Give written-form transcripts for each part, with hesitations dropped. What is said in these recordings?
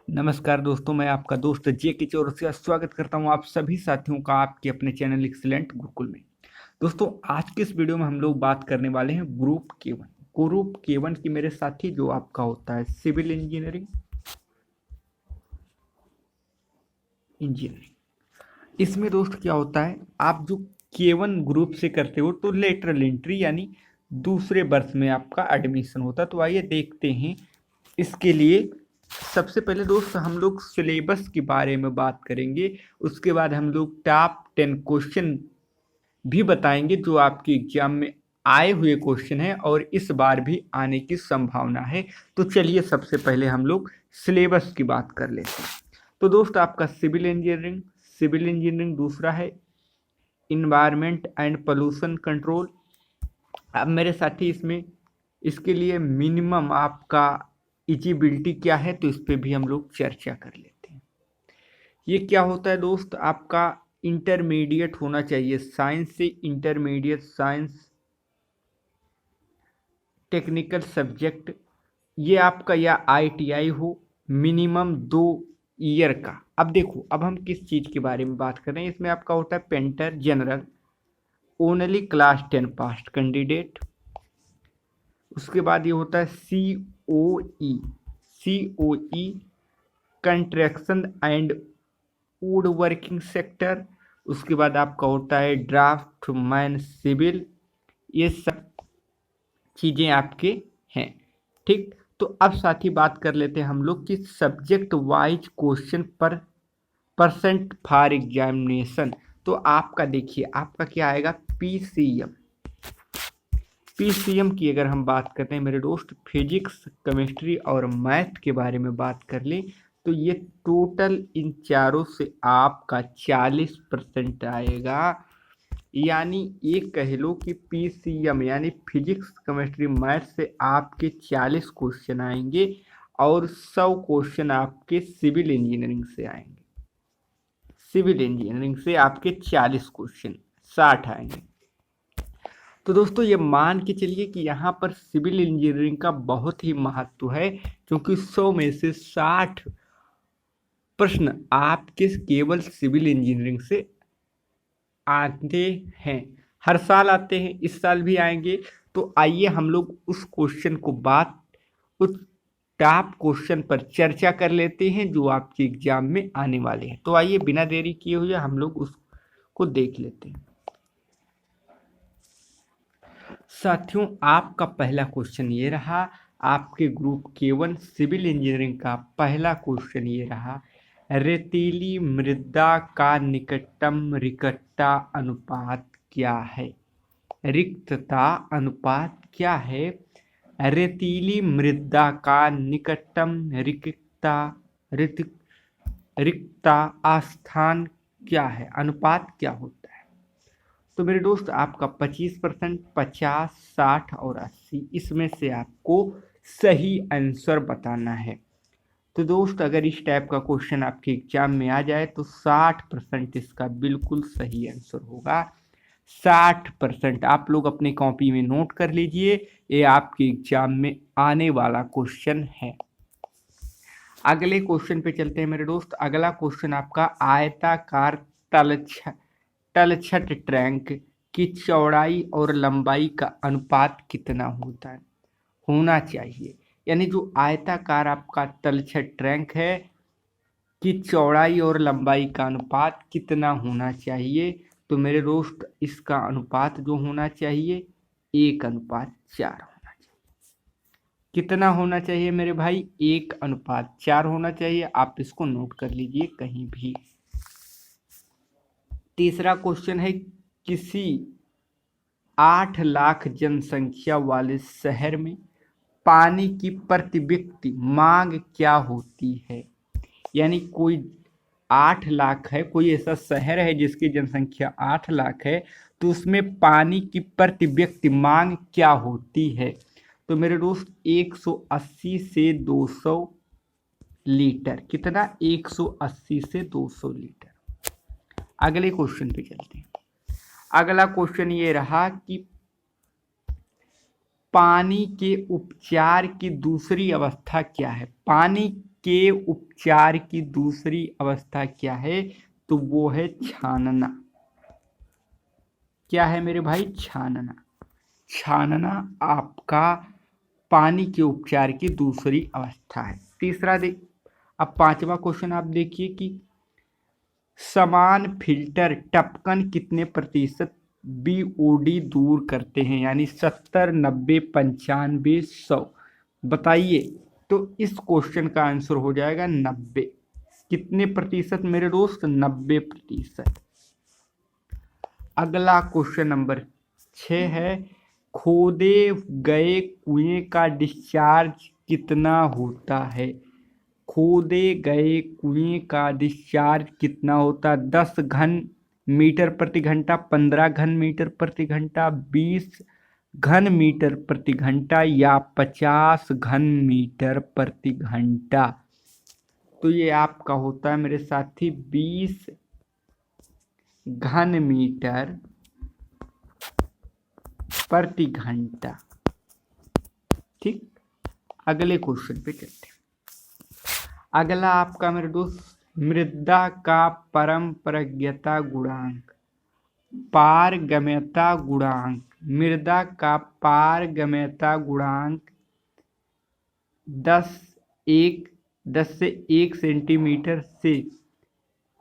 नमस्कार दोस्तों, मैं आपका दोस्त जे के चौरसिया स्वागत करता हूं आप सभी साथियों का आपके अपने चैनल एक्सीलेंट गुरुकुल में। दोस्तों, आज के इस वीडियो में हम लोग बात करने वाले हैं ग्रुप के वन की मेरे साथी जो आपका होता है सिविल इंजीनियरिंग। इसमें दोस्त क्या होता है, आप जो के1 ग्रुप से करते हो तो लेटरल एंट्री यानी दूसरे वर्ष में आपका एडमिशन होता है। तो आइए देखते हैं इसके लिए। सबसे पहले दोस्त हम लोग सिलेबस के बारे में बात करेंगे, उसके बाद हम लोग टॉप 10 क्वेश्चन भी बताएंगे जो आपके एग्जाम में आए हुए क्वेश्चन हैं और इस बार भी आने की संभावना है। तो चलिए सबसे पहले हम लोग सिलेबस की बात कर लेते हैं। तो दोस्त आपका सिविल इंजीनियरिंग दूसरा है इन्वायरमेंट एंड पोल्यूशन कंट्रोल। अब मेरे साथी इसमें इसके लिए मिनिमम आपका एलिजिबिलिटी क्या है, तो इस पे भी हम लोग चर्चा कर लेते हैं। ये क्या होता है दोस्त, आपका इंटरमीडिएट होना चाहिए साइंस से, इंटरमीडिएट साइंस टेक्निकल सब्जेक्ट, ये आपका या आईटीआई हो, मिनिमम 2 ईयर का। अब देखो, अब हम किस चीज़ के बारे में बात कर रहे हैं। इसमें आपका होता है painter general, only class 10 pass candidate. उसके बाद ये होता है C O E construction and wood working sector. उसके बाद आपका होता है ड्राफ्टमैन सिविल। ये सब चीज़ें आपके हैं, ठीक। तो अब साथ ही बात कर लेते हैं हम लोग कि सब्जेक्ट वाइज क्वेश्चन पर परसेंट फॉर एग्जामिनेशन। तो आपका देखिए, आपका क्या आएगा, पीसीएम की अगर हम बात करते हैं मेरे दोस्त, फिजिक्स केमिस्ट्री और मैथ के बारे में बात कर लें तो ये टोटल इन चारों से आपका 40% आएगा। यानी ये कह लो कि पीसीएम यानी फिजिक्स केमिस्ट्री मैथ से आपके 40 क्वेश्चन आएंगे और 100 क्वेश्चन आपके सिविल इंजीनियरिंग से आएंगे। सिविल इंजीनियरिंग से आपके 40 क्वेश्चन 60 आएंगे। तो दोस्तों ये मान के चलिए कि यहाँ पर सिविल इंजीनियरिंग का बहुत ही महत्व है, क्योंकि 100 में से 60 प्रश्न आपके केवल सिविल इंजीनियरिंग से आते हैं। हर साल आते हैं, इस साल भी आएंगे। तो आइए हम लोग उस टॉप क्वेश्चन पर चर्चा कर लेते हैं जो आपके एग्जाम में आने वाले हैं। तो आइए बिना देरी किए हुए हम लोग उसको देख लेते हैं। साथियों, आपका पहला क्वेश्चन ये रहा, आपके ग्रुप के1 सिविल इंजीनियरिंग का पहला क्वेश्चन ये रहा, रेतीली मृदा का निकटतम रिक्तता अनुपात क्या है। रिक्तता अनुपात क्या है, रेतीली मृदा का निकटतम रिक्तता स्थान क्या है, अनुपात क्या होता है। तो मेरे दोस्त आपका 25%, 50, 60 और 80 इसमें से आपको सही आंसर बताना है। तो दोस्त अगर इस टाइप का क्वेश्चन आपके एग्जाम में आ जाए तो 60% इसका बिल्कुल सही आंसर होगा। 60% आप लोग अपनी कॉपी में नोट कर लीजिए, ये आपके एग्जाम में आने वाला क्वेश्चन है। अगले क्वेश्चन पे चलते हैं मेरे दोस्त। अगला क्वेश्चन आपका आयताकार तलछट टैंक की चौड़ाई और लंबाई का अनुपात कितना होना चाहिए। यानी जो आयताकार आपका तलछट टैंक है कि चौड़ाई और लंबाई का अनुपात कितना होना चाहिए। तो मेरे दोस्त इसका अनुपात जो होना चाहिए 1:4 होना चाहिए। कितना होना चाहिए मेरे भाई, 1:4 होना चाहिए। आप इसको नोट कर लीजिए कहीं भी। तीसरा क्वेश्चन है, किसी 8 लाख जनसंख्या वाले शहर में पानी की प्रति व्यक्ति मांग क्या होती है। यानी कोई 8 लाख है, कोई ऐसा शहर है जिसकी जनसंख्या 8 लाख है, तो उसमें पानी की प्रति व्यक्ति मांग क्या होती है। तो मेरे दोस्त 180 से 200 लीटर। कितना, 180 से 200 लीटर। अगले क्वेश्चन पे चलते हैं। अगला क्वेश्चन ये रहा कि पानी के उपचार की दूसरी अवस्था क्या है। पानी के उपचार की दूसरी अवस्था क्या है? तो वो है छानना। क्या है मेरे भाई? छानना। छानना आपका पानी के उपचार की दूसरी अवस्था है। तीसरा देख, अब पांचवा क्वेश्चन आप देखिए कि समान फिल्टर टपकन कितने प्रतिशत बीओडी दूर करते हैं, यानी 70, 90, 95, 100। बताइए। तो इस क्वेश्चन का आंसर हो जाएगा 90। कितने प्रतिशत मेरे दोस्त? 90%। अगला क्वेश्चन नंबर 6 है, खोदे गए कुएं का डिस्चार्ज कितना होता है? खोदे गए कुएं का डिस्चार्ज कितना होता? 10 घन मीटर प्रति घंटा, 15 घन मीटर प्रति घंटा, 20 घन मीटर प्रति घंटा या 50 घन मीटर प्रति घंटा? तो ये आपका होता है मेरे साथी 20 घन मीटर प्रति घंटा। ठीक, अगले क्वेश्चन पे चलते हैं। अगला आपका मेरे दोस्त, मृदा का परम्परागतता गुणांक, पारगम्यता गुणांक। मृदा का पारगम्यता गुणांक 10 से 1 सेंटीमीटर से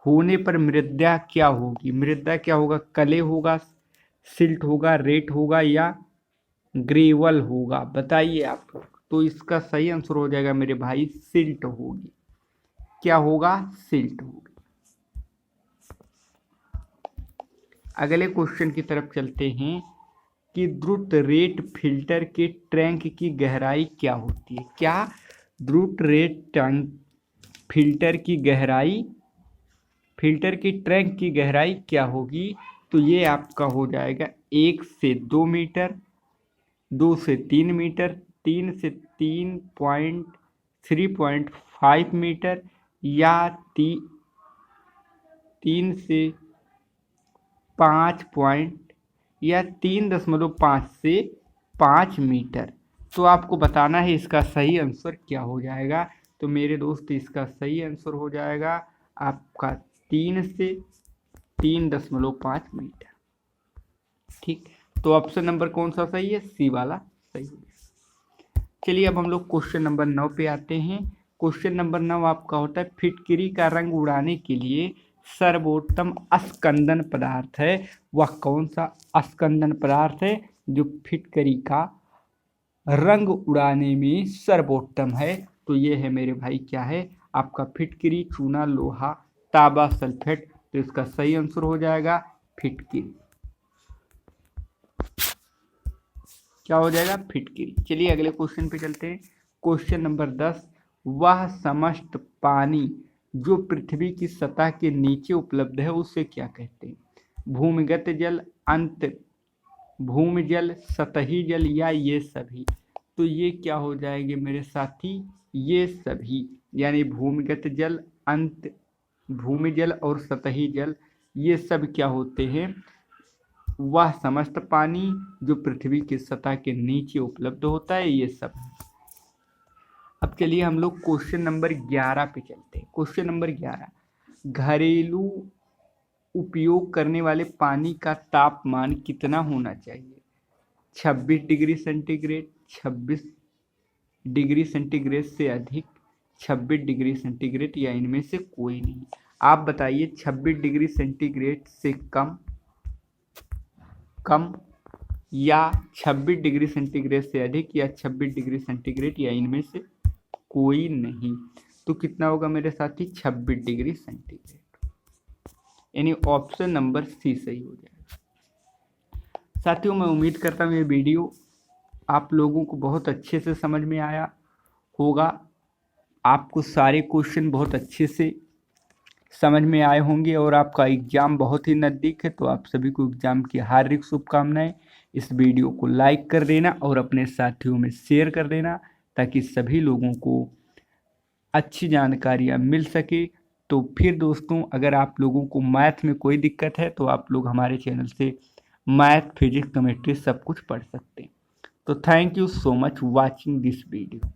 होने पर मृदा क्या होगी? मृदा क्या होगा? कले होगा, सिल्ट होगा, रेत होगा या ग्रेवल होगा? बताइए आप लोग। तो इसका सही आंसर हो जाएगा मेरे भाई सिल्ट होगी। क्या होगा? सिल्ट होगी। अगले क्वेश्चन की तरफ चलते हैं कि द्रुत रेट फिल्टर के टैंक की गहराई क्या होती है? क्या द्रुत रेट टैंक फिल्टर की गहराई, फिल्टर की टैंक की गहराई क्या होगी? तो ये आपका हो जाएगा 1 से 2 मीटर, 2 से 3 मीटर, 3 से 3.5 मीटर या 3 से 3.5 से 5 मीटर। तो आपको बताना है इसका सही आंसर क्या हो जाएगा। तो मेरे दोस्त इसका सही आंसर हो जाएगा आपका 3 से 3.5 मीटर। ठीक, तो ऑप्शन नंबर कौन सा सही है? सी वाला सही है। चलिए अब हम लोग क्वेश्चन नंबर 9 पे आते हैं। क्वेश्चन नंबर 9 आपका होता है, फिटकरी का रंग उड़ाने के लिए सर्वोत्तम अस्कंदन पदार्थ है। वह कौन सा अस्कंदन पदार्थ है जो फिटकरी का रंग उड़ाने में सर्वोत्तम है? तो ये है मेरे भाई क्या है? आपका फिटकरी, चूना, लोहा, तांबा, सल्फेट। तो इसका सही आंसर हो जाएगा फिटकरी। क्या हो जाएगा? फिटकरी। चलिए अगले क्वेश्चन पे चलते हैं। क्वेश्चन नंबर 10, वह समस्त पानी जो पृथ्वी की सतह के नीचे उपलब्ध है उसे क्या कहते हैं? भूमिगत जल, अंत भूमि जल, सतही जल या ये सभी? तो ये क्या हो जाएंगे मेरे साथी? ये सभी, यानी भूमिगत जल, अंत भूमि जल और सतही जल, ये सब क्या होते हैं? वह समस्त पानी जो पृथ्वी की सतह के नीचे उपलब्ध होता है, ये सब। अब चलिए हम लोग क्वेश्चन नंबर 11 पे चलते हैं। क्वेश्चन नंबर 11, घरेलू उपयोग करने वाले पानी का तापमान कितना होना चाहिए? 26 डिग्री सेंटीग्रेड, 26 डिग्री सेंटीग्रेड से अधिक, 26 डिग्री सेंटीग्रेड या इनमें से कोई नहीं? आप बताइए, 26 डिग्री सेंटीग्रेड से कम या 26 डिग्री सेंटीग्रेड से अधिक या 26 डिग्री सेंटीग्रेड या इनमें से कोई नहीं? तो कितना होगा मेरे साथी? 26 डिग्री सेंटीग्रेड, यानी ऑप्शन नंबर सी सही हो जाएगा। साथियों, मैं उम्मीद करता हूँ ये वीडियो आप लोगों को बहुत अच्छे से समझ में आया होगा। आपको सारे क्वेश्चन बहुत अच्छे से समझ में आए होंगे और आपका एग्ज़ाम बहुत ही नज़दीक है। तो आप सभी को एग्ज़ाम की हार्दिक शुभकामनाएं। इस वीडियो को लाइक कर देना और अपने साथियों में शेयर कर देना ताकि सभी लोगों को अच्छी जानकारियां मिल सके। तो फिर दोस्तों, अगर आप लोगों को मैथ में कोई दिक्कत है तो आप लोग हमारे चैनल से मैथ, फिजिक्स, केमिस्ट्री सब कुछ पढ़ सकते हैं। तो thank you so much watching this video.